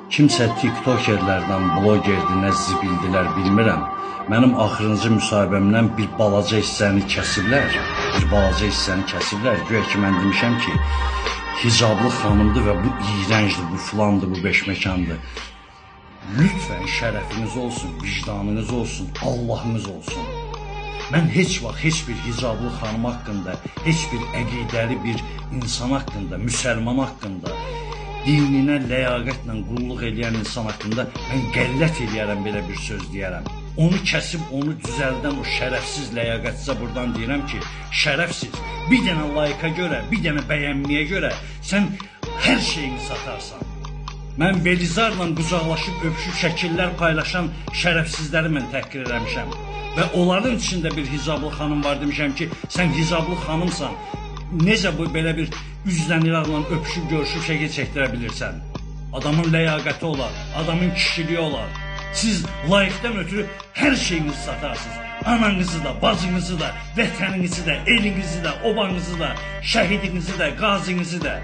Kimsə tiktokerlərdən, blogerdir, nə zibildilər bilmirəm. Mənim axırıncı müsahibəmdən bir balaca hissəni kəsiblər. Güya ki, mən demişəm ki, hicablı xanımdır və bu iyrəncdir, bu filandır, bu beşməkandır. Lütfən şərəfiniz olsun, vicdanınız olsun, Allahınız olsun. Mən heç vaxt heç bir hicablı xanım haqqında, heç bir əqidəli bir insan haqqında, müsəlman haqqında, dininə ləyaqətlə qulluq edən insan haqqında mən qəllət eləyərəm, belə bir söz deyərəm. Onu kəsib, onu düzəldən o şərəfsiz ləyaqətsə buradan deyirəm ki, şərəfsiz, bir dənə layıka görə, bir dənə bəyənməyə görə sən hər şeyini satarsan. Mən Belizarla qucaqlaşıb öpüşüb şəkillər paylaşan şərəfsizləri mən təhqir eləmişəm. Və onların içində bir hicablı xanım var demişəm ki, sən hicablı xanımsan. Necə bu belə bir üzlənirarla öpüşüb, görüşüb şəkil çəkdirə bilirsən? Adamın ləyaqəti olar, adamın kişiliyi olar. Siz layiqdən ötürü hər şeyinizi satarsınız. Ananızı da, bacınızı da, vətəninizi də, elinizi də, obanızı da, şəhidinizi də, qazinizi də.